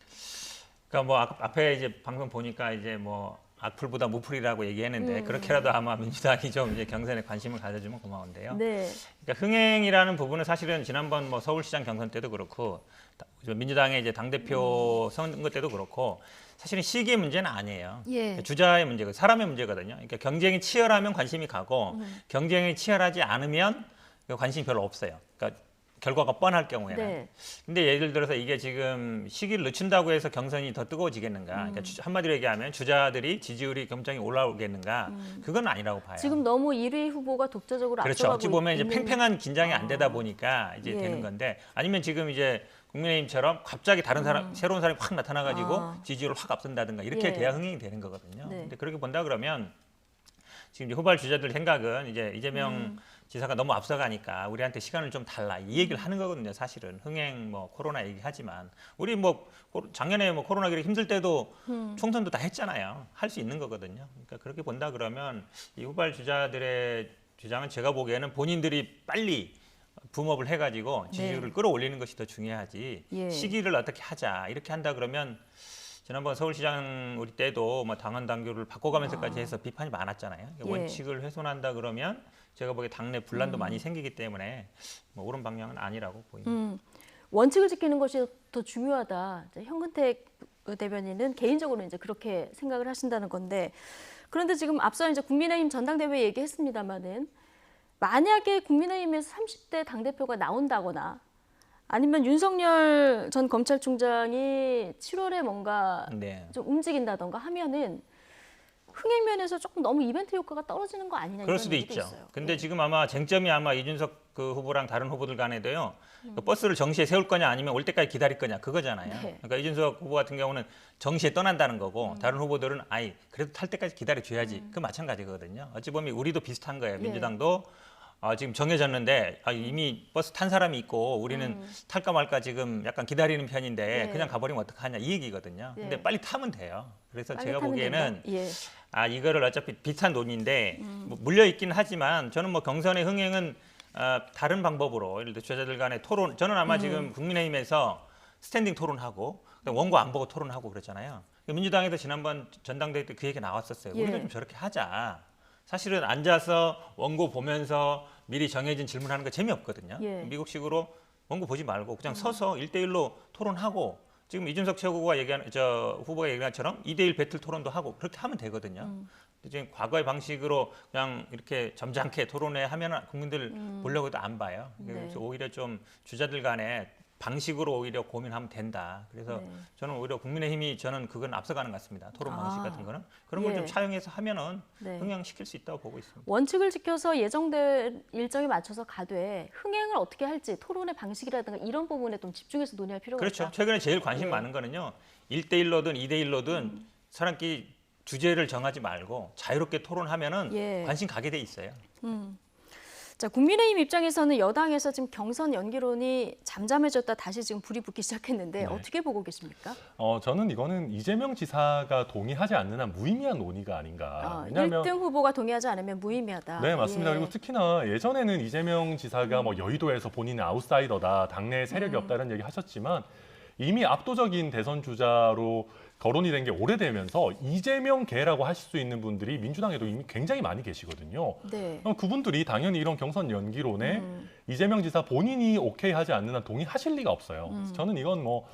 그러니까 뭐 앞에 이제 방금 보니까 이제 뭐 악플보다 무플이라고 얘기했는데 그렇게라도 아마 민주당이 좀 이제 경선에 관심을 가져주면 고마운데요. 네. 그러니까 흥행이라는 부분은 사실은 지난번 뭐 서울시장 경선 때도 그렇고 민주당의 이제 당대표 선거 때도 그렇고 사실은 시기의 문제는 아니에요. 예. 주자의 문제고 사람의 문제거든요. 그러니까 경쟁이 치열하면 관심이 가고 경쟁이 치열하지 않으면 관심이 별로 없어요. 그러니까 결과가 뻔할 경우에는. 네. 근데 예를 들어서 이게 지금 시기를 늦춘다고 해서 경선이 더 뜨거워지겠는가? 그러니까 한마디로 얘기하면 주자들이 지지율이 굉장히 올라오겠는가? 그건 아니라고 봐요. 지금 너무 1위 후보가 독자적으로 그렇죠. 앞서가고 어찌 보면 이제 있는... 팽팽한 긴장이 안 되다 보니까 이제 되는 건데 아니면 지금 이제 국민의힘처럼 갑자기 다른 사람, 새로운 사람이 확 나타나가지고 지지율을 확 앞선다든가 이렇게 돼야 흥행이 되는 거거든요. 네. 근데 그렇게 본다 그러면 지금 이제 후발 주자들 생각은 이제 이재명 지사가 너무 앞서가니까 우리한테 시간을 좀 달라 이 얘기를 하는 거거든요. 사실은 흥행 뭐 코로나 얘기하지만 우리 뭐 작년에 뭐 코로나 기록 힘들 때도 총선도 다 했잖아요. 할 수 있는 거거든요. 그러니까 그렇게 본다 그러면 이 후발 주자들의 주장은 제가 보기에는 본인들이 빨리 붐업을 해가지고 지지율을 끌어올리는 것이 더 중요하지 시기를 어떻게 하자 이렇게 한다 그러면 지난번 서울시장 우리 때도 뭐 당헌 당규를 바꿔가면서까지 해서 비판이 많았잖아요. 원칙을 훼손한다 그러면 제가 보기에 당내 분란도 많이 생기기 때문에 뭐 옳은 방향은 아니라고 보입니다. 원칙을 지키는 것이 더 중요하다. 현근택 대변인은 개인적으로 이제 그렇게 생각을 하신다는 건데 그런데 지금 앞서 이제 국민의힘 전당대회 얘기했습니다만은 만약에 국민의힘에서 30대 당대표가 나온다거나 아니면 윤석열 전 검찰총장이 7월에 뭔가 좀 움직인다던가 하면은 흥행면에서 조금 너무 이벤트 효과가 떨어지는 거 아니냐 그럴 이런 수도 얘기도 있죠. 있어요. 근데 지금 아마 쟁점이 아마 이준석 그 후보랑 다른 후보들 간에도요. 그 버스를 정시에 세울 거냐 아니면 올 때까지 기다릴 거냐 그거잖아요. 네. 그러니까 이준석 후보 같은 경우는 정시에 떠난다는 거고 다른 후보들은 아이 그래도 탈 때까지 기다려줘야지. 그 마찬가지거든요. 어찌 보면 우리도 비슷한 거예요. 민주당도 지금 정해졌는데 이미 버스 탄 사람이 있고 우리는 탈까 말까 지금 약간 기다리는 편인데 그냥 가버리면 어떡하냐 이 얘기거든요. 근데 빨리 타면 돼요. 그래서 제가 보기에는 이거를 어차피 비슷한 논의인데 뭐 물려 있긴 하지만 저는 뭐 경선의 흥행은 다른 방법으로 예를 들어 주자들 간의 토론 저는 아마 지금 국민의힘에서 스탠딩 토론하고 원고 안 보고 토론하고 그랬잖아요. 민주당에도 지난번 전당대회 때 그 얘기 나왔었어요. 우리도 좀 저렇게 하자. 사실은 앉아서 원고 보면서 미리 정해진 질문하는 거 재미없거든요. 미국식으로 원고 보지 말고 그냥 서서 1대1로 토론하고 지금 이준석 최고가 얘기하는 후보가 얘기한 것처럼 2대1 배틀 토론도 하고 그렇게 하면 되거든요. 지금 과거의 방식으로 그냥 이렇게 점잖게 토론회 하면 국민들 보려고 해도 안 봐요. 그래서 오히려 좀 주자들 간에 방식으로 오히려 고민하면 된다. 그래서 저는 오히려 국민의힘이 저는 그건 앞서가는 것 같습니다. 토론 방식 같은 거는. 그런 걸 좀 차용해서 하면은 흥행시킬 수 있다고 보고 있습니다. 원칙을 지켜서 예정된 일정에 맞춰서 가되 흥행을 어떻게 할지 토론의 방식이라든가 이런 부분에 좀 집중해서 논의할 필요가 그렇죠. 있다. 최근에 제일 관심 많은 거는요. 1대1로든 2대1로든 사람끼리 주제를 정하지 말고 자유롭게 토론하면은 관심 가게 돼 있어요. 자, 국민의힘 입장에서는 여당에서 지금 경선 연기론이 잠잠해졌다 다시 지금 불이 붙기 시작했는데 어떻게 보고 계십니까? 저는 이거는 이재명 지사가 동의하지 않는 한 무의미한 논의가 아닌가. 왜냐하면 1등 후보가 동의하지 않으면 무의미하다. 네, 맞습니다. 그리고 특히나 예전에는 이재명 지사가 뭐 여의도에서 본인은 아웃사이더다, 당내에 세력이 없다는 얘기 하셨지만 이미 압도적인 대선 주자로 거론이 된 게 오래되면서 이재명계라고 하실 수 있는 분들이 민주당에도 이미 굉장히 많이 계시거든요. 그분들이 당연히 이런 경선 연기론에 이재명 지사 본인이 오케이 하지 않는 한 동의하실 리가 없어요. 그래서 저는 이건 뭐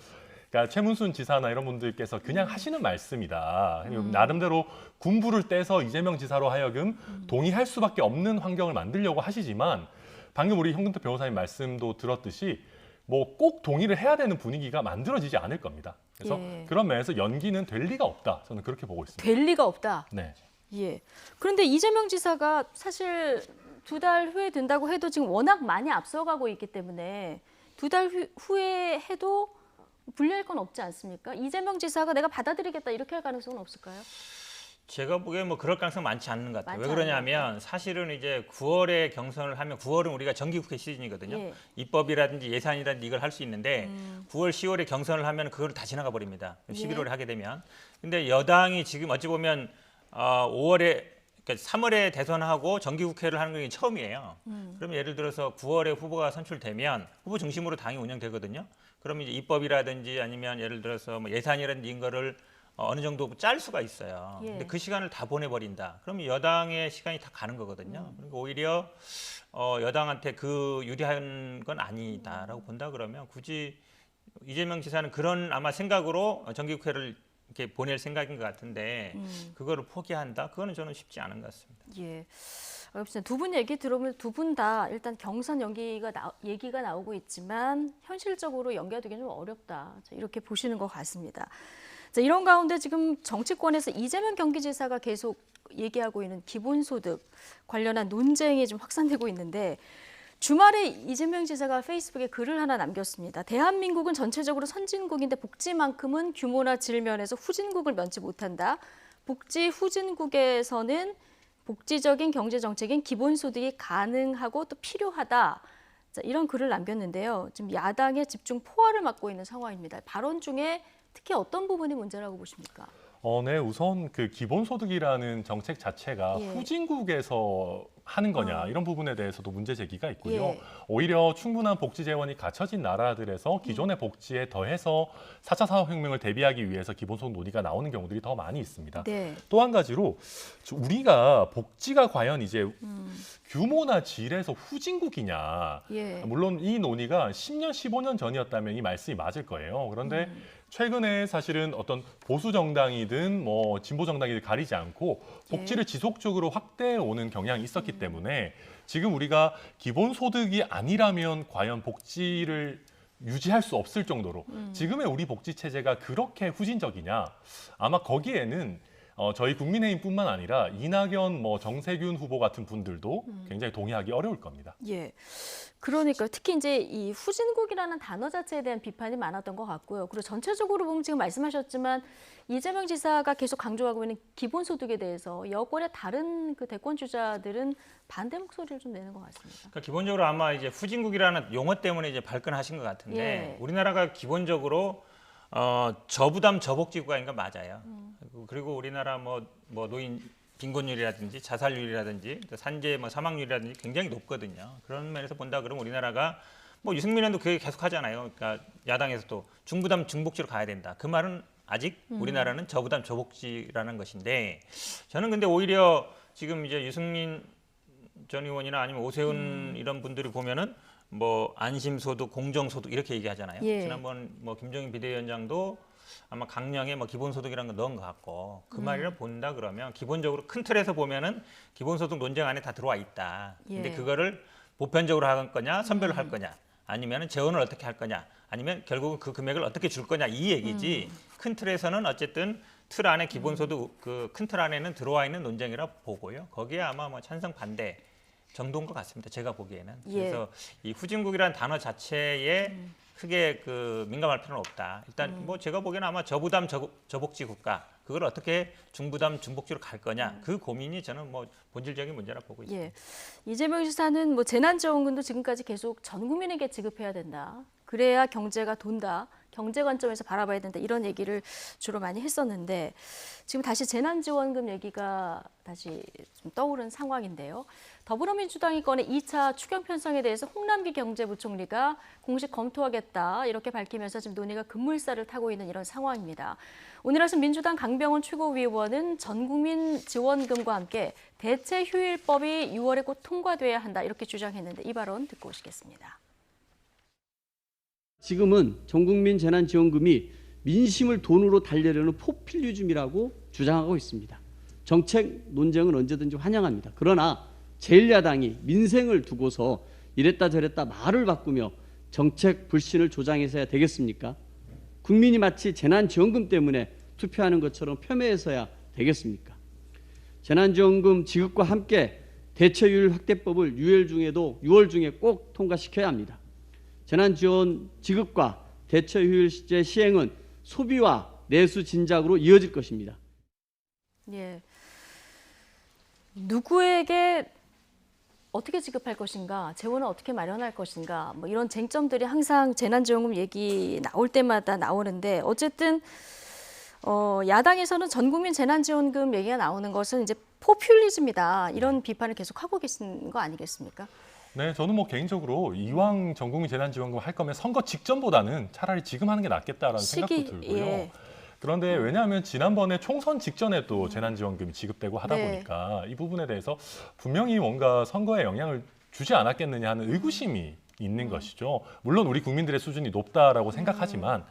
그러니까 최문순 지사나 이런 분들께서 그냥 하시는 말씀이다. 나름대로 군부를 떼서 이재명 지사로 하여금 동의할 수밖에 없는 환경을 만들려고 하시지만 방금 우리 홍근태 변호사님 말씀도 들었듯이 뭐 꼭 동의를 해야 되는 분위기가 만들어지지 않을 겁니다. 그래서 그런 면에서 연기는 될 리가 없다. 저는 그렇게 보고 있습니다. 될 리가 없다. 네. 그런데 이재명 지사가 사실 2달 후에 된다고 해도 지금 워낙 많이 앞서가고 있기 때문에 2달 후에 해도 불리할 건 없지 않습니까? 이재명 지사가 내가 받아들이겠다 이렇게 할 가능성은 없을까요? 제가 보기엔 뭐 그럴 가능성 많지 않는 것 같아요. 왜 그러냐면 사실은 이제 9월에 경선을 하면 9월은 우리가 정기국회 시즌이거든요. 입법이라든지 예산이라든지 이걸 할 수 있는데 9월, 10월에 경선을 하면 그걸 다 지나가 버립니다. 11월에 하게 되면. 근데 여당이 지금 어찌 보면 5월에 그러니까 3월에 대선하고 정기국회를 하는 게 처음이에요. 그러면 예를 들어서 9월에 후보가 선출되면 후보 중심으로 당이 운영되거든요. 그러면 이제 입법이라든지 아니면 예를 들어서 뭐 예산이라든지 이런 거를 어느 정도 짤 수가 있어요. 근데 그 시간을 다 보내버린다. 그러면 여당의 시간이 다 가는 거거든요. 그러니까 오히려 여당한테 그 유리한 건 아니다라고 본다 그러면 굳이 이재명 지사는 그런 아마 생각으로 정기국회를 이렇게 보낼 생각인 것 같은데 그거를 포기한다? 그거는 저는 쉽지 않은 것 같습니다. 어렵습니다. 두 분 얘기 들어보면 두 분 다 일단 경선 얘기가 나오고 있지만 현실적으로 연계하기는 좀 어렵다. 이렇게 보시는 것 같습니다. 자, 이런 가운데 지금 정치권에서 이재명 경기지사가 계속 얘기하고 있는 기본소득 관련한 논쟁이 좀 확산되고 있는데 주말에 이재명 지사가 페이스북에 글을 하나 남겼습니다. 대한민국은 전체적으로 선진국인데 복지만큼은 규모나 질면에서 후진국을 면치 못한다. 복지 후진국에서는 복지적인 경제정책인 기본소득이 가능하고 또 필요하다. 자, 이런 글을 남겼는데요. 지금 야당의 집중 포화를 맞고 있는 상황입니다. 발언 중에 특히 어떤 부분이 문제라고 보십니까? 네, 우선 그 기본소득이라는 정책 자체가 후진국에서 하는 거냐 이런 부분에 대해서도 문제 제기가 있고요. 오히려 충분한 복지 재원이 갖춰진 나라들에서 기존의 복지에 더해서 4차 산업혁명을 대비하기 위해서 기본소득 논의가 나오는 경우들이 더 많이 있습니다. 또 한 가지로 우리가 복지가 과연 이제 규모나 질에서 후진국이냐. 물론 이 논의가 10년, 15년 전이었다면 이 말씀이 맞을 거예요. 그런데 최근에 사실은 어떤 보수 정당이든 뭐 진보 정당이든 가리지 않고 복지를 지속적으로 확대해 오는 경향이 있었기 때문에 지금 우리가 기본소득이 아니라면 과연 복지를 유지할 수 없을 정도로 지금의 우리 복지 체제가 그렇게 후진적이냐? 아마 거기에는 저희 국민의힘뿐만 아니라 이낙연, 정세균 후보 같은 분들도 굉장히 동의하기 어려울 겁니다. 예. 그러니까 특히 이제 이 후진국이라는 단어 자체에 대한 비판이 많았던 것 같고요. 그리고 전체적으로 보면 지금 말씀하셨지만 이재명 지사가 계속 강조하고 있는 기본소득에 대해서 여권의 다른 그 대권 주자들은 반대 목소리를 좀 내는 것 같습니다. 그러니까 기본적으로 아마 이제 후진국이라는 용어 때문에 이제 발끈하신 것 같은데 예. 우리나라가 기본적으로 저부담 저복지 국가인 건 맞아요. 그리고 우리나라 뭐 노인 빈곤율이라든지 자살률이라든지 산재 사망률이라든지 굉장히 높거든요. 그런 면에서 본다 그러면 우리나라가 유승민 의원도 그 얘기 계속 하잖아요. 그러니까 야당에서도 중부담 중복지로 가야 된다. 그 말은 아직 우리나라는 저부담 저복지라는 것인데 저는 근데 오히려 지금 이제 유승민 전 의원이나 아니면 오세훈 이런 분들이 보면은 안심소득, 공정소득 이렇게 얘기하잖아요. 예. 지난번 김종인 비대위원장도 아마 강령에 기본소득이라는 거 넣은 것 같고 그 말을 본다 그러면 기본적으로 큰 틀에서 보면은 기본소득 논쟁 안에 다 들어와 있다. 근데 예. 그거를 보편적으로 할 거냐, 선별로 할 거냐, 아니면은 재원을 어떻게 할 거냐, 아니면 결국은 그 금액을 어떻게 줄 거냐 이 얘기지. 큰 틀에서는 어쨌든 틀 안에 기본소득 그 큰 틀 안에는 들어와 있는 논쟁이라 보고요. 거기에 아마 찬성 반대 정도인 것 같습니다. 제가 보기에는. 예. 그래서 이 후진국이라는 단어 자체에 크게 민감할 필요는 없다. 일단 제가 보기에는 아마 저부담 저복지 국가 그걸 어떻게 중부담 중복지로 갈 거냐 그 고민이 저는 본질적인 문제라 보고 있습니다. 예. 이재명 지사는 재난지원금도 지금까지 계속 전 국민에게 지급해야 된다. 그래야 경제가 돈다. 경제 관점에서 바라봐야 된다. 이런 얘기를 주로 많이 했었는데 지금 다시 재난지원금 얘기가 다시 좀 떠오른 상황인데요. 더불어민주당이 꺼낸 2차 추경 편성에 대해서 홍남기 경제부총리가 공식 검토하겠다 이렇게 밝히면서 지금 논의가 급물살을 타고 있는 이런 상황입니다. 오늘 아침 민주당 강병원 최고위원은 전국민 지원금과 함께 대체 휴일법이 6월에 곧 통과돼야 한다 이렇게 주장했는데 이 발언 듣고 오시겠습니다. 지금은 전국민 재난지원금이 민심을 돈으로 달래려는 포퓰리즘이라고 주장하고 있습니다. 정책 논쟁은 언제든지 환영합니다. 그러나 제1야당이 민생을 두고서 이랬다 저랬다 말을 바꾸며 정책 불신을 조장해서야 되겠습니까? 국민이 마치 재난지원금 때문에 투표하는 것처럼 폄훼해서야 되겠습니까? 재난지원금 지급과 함께 대체율 확대법을 6월 중에 꼭 통과시켜야 합니다. 재난지원 지급과 대체휴일제 시행은 소비와 내수 진작으로 이어질 것입니다. 예. 누구에게 어떻게 지급할 것인가, 재원을 어떻게 마련할 것인가, 이런 쟁점들이 항상 재난지원금 얘기 나올 때마다 나오는데 어쨌든 야당에서는 전국민 재난지원금 얘기가 나오는 것은 이제 포퓰리즘이다 이런 비판을 계속 하고 계신 거 아니겠습니까? 네, 저는 개인적으로 이왕 전국민 재난지원금 할 거면 선거 직전보다는 차라리 지금 하는 게 낫겠다라는 생각도 들고요. 예. 그런데 왜냐하면 지난번에 총선 직전에도 재난지원금이 지급되고 하다 네. 보니까 이 부분에 대해서 분명히 뭔가 선거에 영향을 주지 않았겠느냐 하는 의구심이 있는 것이죠. 물론 우리 국민들의 수준이 높다라고 생각하지만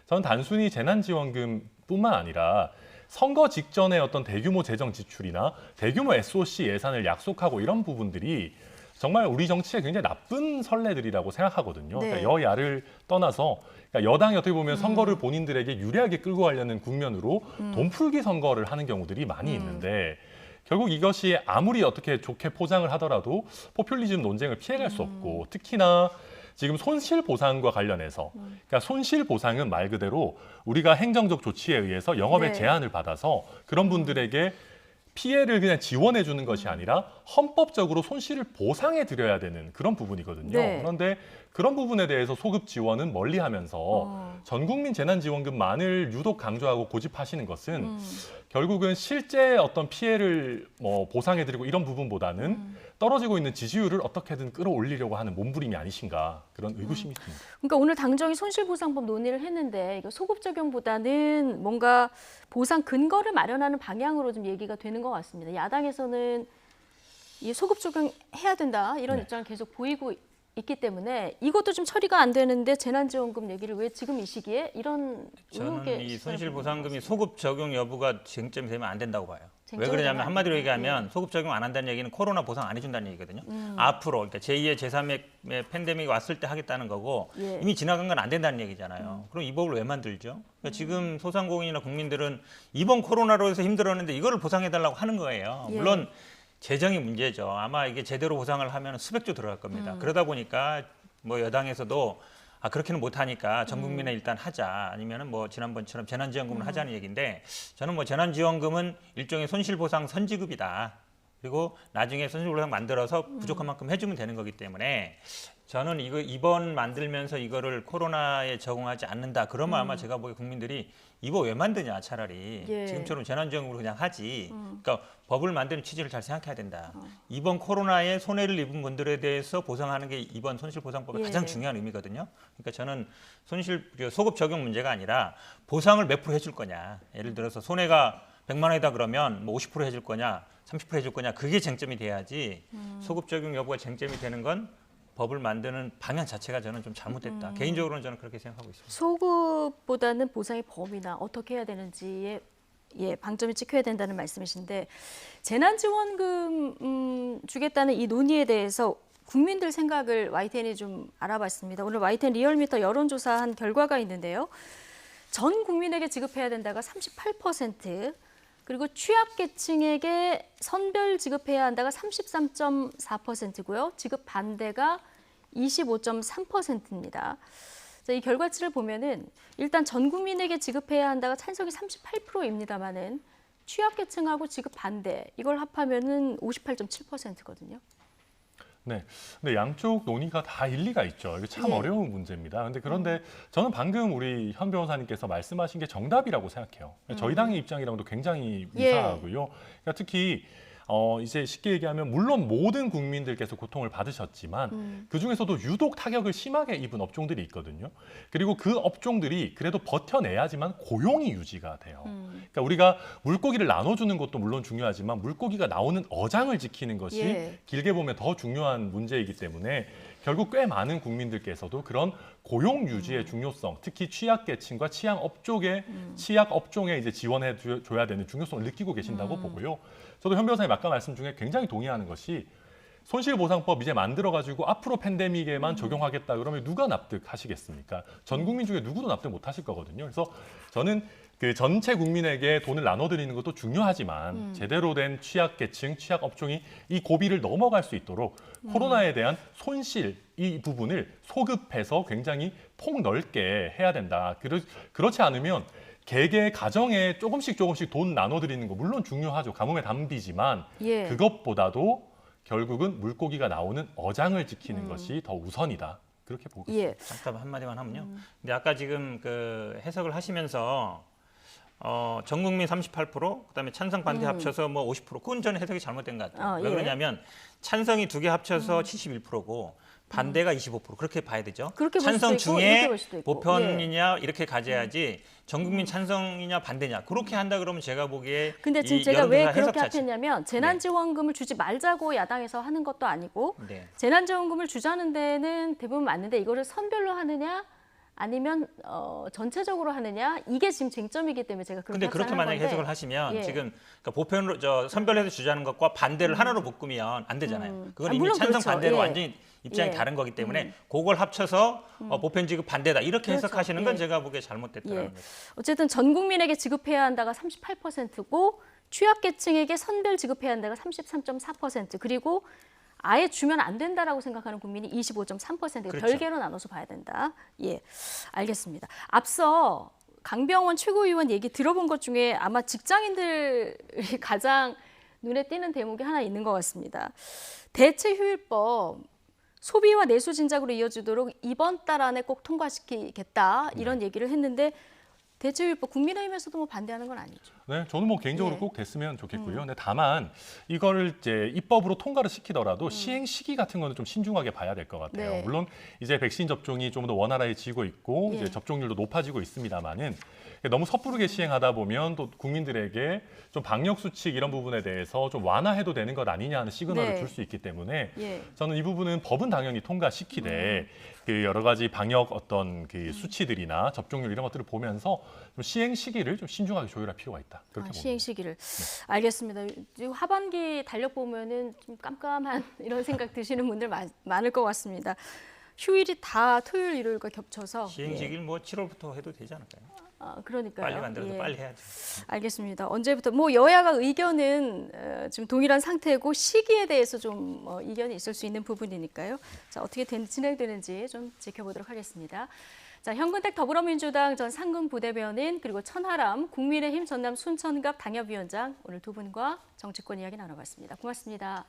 저는 단순히 재난지원금뿐만 아니라 선거 직전에 어떤 대규모 재정 지출이나 대규모 SOC 예산을 약속하고 이런 부분들이 정말 우리 정치에 굉장히 나쁜 선례들이라고 생각하거든요. 네. 그러니까 여야를 떠나서 여당이 어떻게 보면 선거를 본인들에게 유리하게 끌고 가려는 국면으로 돈풀기 선거를 하는 경우들이 많이 있는데 결국 이것이 아무리 어떻게 좋게 포장을 하더라도 포퓰리즘 논쟁을 피해갈 수 없고 특히나 지금 손실보상과 관련해서 그러니까 손실보상은 말 그대로 우리가 행정적 조치에 의해서 영업의 네. 제한을 받아서 그런 분들에게 피해를 그냥 지원해 주는 것이 아니라 헌법적으로 손실을 보상해 드려야 되는 그런 부분이거든요. 네. 그런데 그런 부분에 대해서 소급 지원은 멀리하면서 전 국민 재난지원금만을 유독 강조하고 고집하시는 것은 결국은 실제 어떤 피해를 보상해 드리고 이런 부분보다는 떨어지고 있는 지지율을 어떻게든 끌어올리려고 하는 몸부림이 아니신가 그런 의구심이 듭니다. 그러니까 오늘 당정이 손실보상법 논의를 했는데 이거 소급 적용보다는 뭔가 보상 근거를 마련하는 방향으로 좀 얘기가 되는 것 같습니다. 야당에서는 이 소급 적용해야 된다 이런 입장을 계속 보이고 있기 때문에 이것도 좀 처리가 안 되는데 재난지원금 얘기를 왜 지금 이 시기에 이런 저는 이 손실보상금이 소급 적용 여부가 쟁점이 되면 안 된다고 봐요. 왜 그러냐면 한마디로 얘기하면 소급 적용 안 한다는 얘기는 코로나 보상 안 해준다는 얘기거든요. 앞으로 그러니까 제2의 제3의 팬데믹이 왔을 때 하겠다는 거고 이미 지나간 건 안 된다는 얘기잖아요. 그럼 이 법을 왜 만들죠? 그러니까 지금 소상공인이나 국민들은 이번 코로나로 해서 힘들었는데 이거를 보상해달라고 하는 거예요. 물론 재정이 문제죠. 아마 이게 제대로 보상을 하면 수백조 들어갈 겁니다. 그러다 보니까 뭐 여당에서도 그렇게는 못하니까 전 국민에 일단 하자 아니면은 뭐 지난번처럼 재난지원금을 하자는 얘기인데 저는 뭐 재난지원금은 일종의 손실보상 선지급이다. 그리고 나중에 손실보상 만들어서 부족한 만큼 해주면 되는 거기 때문에 저는 이번 만들면서 이거를 코로나에 적응하지 않는다. 그러면 아마 제가 보기에 국민들이 이거 왜 만드냐 차라리 지금처럼 재난지원금으로 그냥 하지. 그러니까 법을 만드는 취지를 잘 생각해야 된다. 이번 코로나에 손해를 입은 분들에 대해서 보상하는 게 이번 손실보상법의 가장 중요한 의미거든요. 그러니까 저는 소급 적용 문제가 아니라 보상을 몇 프로 해줄 거냐. 예를 들어서 손해가 100만 원이다 그러면 뭐 50% 해줄 거냐, 30% 해줄 거냐. 그게 쟁점이 돼야지 소급 적용 여부가 쟁점이 되는 건 법을 만드는 방향 자체가 저는 좀 잘못됐다. 개인적으로는 저는 그렇게 생각하고 있습니다. 소급보다는 보상의 범위나 어떻게 해야 되는지에 방점이 찍혀야 된다는 말씀이신데 재난지원금 주겠다는 이 논의에 대해서 국민들 생각을 YTN이 좀 알아봤습니다. 오늘 YTN 리얼미터 여론조사한 결과가 있는데요. 전 국민에게 지급해야 된다가 38%, 그리고 취약계층에게 선별 지급해야 한다가 33.4%고요. 지급 반대가 25.3%입니다. 이 결과치를 보면은 일단 전 국민에게 지급해야 한다가 찬성이 38%입니다만은 취약계층하고 지급 반대 이걸 합하면은 58.7%거든요. 네, 근데 양쪽 논의가 다 일리가 있죠. 이게 참 어려운 문제입니다. 그런데 저는 방금 우리 현 변호사님께서 말씀하신 게 정답이라고 생각해요. 저희 당의 입장이랑도 굉장히 유사하고요. 그러니까 특히 이제 쉽게 얘기하면 물론 모든 국민들께서 고통을 받으셨지만 그중에서도 유독 타격을 심하게 입은 업종들이 있거든요. 그리고 그 업종들이 그래도 버텨내야지만 고용이 유지가 돼요. 그러니까 우리가 물고기를 나눠주는 것도 물론 중요하지만 물고기가 나오는 어장을 지키는 것이 길게 보면 더 중요한 문제이기 때문에 결국 꽤 많은 국민들께서도 그런 고용 유지의 중요성, 특히 취약계층과 취약 업종에 이제 지원해 줘야 되는 중요성을 느끼고 계신다고 보고요. 저도 현 변호사님 아까 말씀 중에 굉장히 동의하는 것이 손실보상법 이제 만들어가지고 앞으로 팬데믹에만 적용하겠다 그러면 누가 납득하시겠습니까? 전 국민 중에 누구도 납득 못하실 거거든요. 그래서 저는 그 전체 국민에게 돈을 나눠드리는 것도 중요하지만 제대로 된 취약계층, 취약업종이 이 고비를 넘어갈 수 있도록 코로나에 대한 손실 이 부분을 소급해서 굉장히 폭넓게 해야 된다. 그렇지 않으면 개개 가정에 조금씩 돈 나눠드리는 거 물론 중요하죠. 가뭄의 단비지만 그것보다도 결국은 물고기가 나오는 어장을 지키는 것이 더 우선이다. 그렇게 보고 있습니다. 잠깐 한마디만 하면요. 근데 아까 지금 그 해석을 하시면서 전 국민 38%, 그다음에 찬성 반대 합쳐서 뭐 50%. 그건 저는 해석이 잘못된 것 같아요. 왜 그러냐면 찬성이 두 개 합쳐서 71%고 반대가 25% 그렇게 봐야 되죠. 찬성 중에 보편이냐 이렇게 가져야지 전 국민 찬성이냐 반대냐 그렇게 한다 그러면 제가 보기에 근데 지금 제가 왜 그렇게 합했냐면 재난지원금을 주지 말자고 야당에서 하는 것도 아니고 재난지원금을 주자는 데는 대부분 맞는데 이거를 선별로 하느냐 아니면 전체적으로 하느냐 이게 지금 쟁점이기 때문에 제가 그렇게 그렇게 만약에 해석을 하시면 지금 그러니까 보편으로 선별해서 주자는 것과 반대를 하나로 묶으면 안 되잖아요. 그건 이미 찬성 반대로 완전히 입장이 다른 거기 때문에 그걸 합쳐서 보편 지급 반대다 이렇게 해석하시는 건 제가 보기에 잘못됐다는 거죠. 어쨌든 전 국민에게 지급해야 한다가 38%고 취약계층에게 선별 지급해야 한다가 33.4% 그리고 아예 주면 안 된다라고 생각하는 국민이 25.3%. 별개로 나눠서 봐야 된다. 알겠습니다. 앞서 강병원 최고위원 얘기 들어본 것 중에 아마 직장인들이 가장 눈에 띄는 대목이 하나 있는 것 같습니다. 대체휴일법 소비와 내수 진작으로 이어지도록 이번 달 안에 꼭 통과시키겠다 이런 얘기를 했는데 대체휴일법 국민의힘에서도 뭐 반대하는 건 아니죠. 네, 저는 뭐 개인적으로 꼭 됐으면 좋겠고요. 근데 다만 이거를 이제 입법으로 통과를 시키더라도 시행 시기 같은 거는 좀 신중하게 봐야 될 것 같아요. 물론 이제 백신 접종이 좀 더 원활해지고 있고 이제 접종률도 높아지고 있습니다만은 너무 섣부르게 시행하다 보면 또 국민들에게 좀 방역 수칙 이런 부분에 대해서 좀 완화해도 되는 것 아니냐 하는 시그널을 줄 수 있기 때문에 저는 이 부분은 법은 당연히 통과시키되 그 여러 가지 방역 어떤 그 수치들이나 접종률 이런 것들을 보면서 좀 시행 시기를 좀 신중하게 조율할 필요가 있다. 그렇게 봅니다. 시행 시기를. 알겠습니다. 지금 하반기 달력 보면은 좀 깜깜한 이런 생각 드시는 분들 많을 것 같습니다. 휴일이 다 토요일, 일요일과 겹쳐서 시행 시기를 뭐 7월부터 해도 되지 않을까요? 그러니까요. 빨리 만들어서 빨리 해야죠. 알겠습니다. 언제부터 뭐 여야가 의견은 지금 동일한 상태고 시기에 대해서 좀 이견이 있을 수 있는 부분이니까요. 자, 어떻게 진행되는지 좀 지켜보도록 하겠습니다. 자, 현근택 더불어민주당 전 상근 부대변인 그리고 천하람 국민의힘 전남 순천갑 당협위원장 오늘 두 분과 정치권 이야기 나눠봤습니다. 고맙습니다.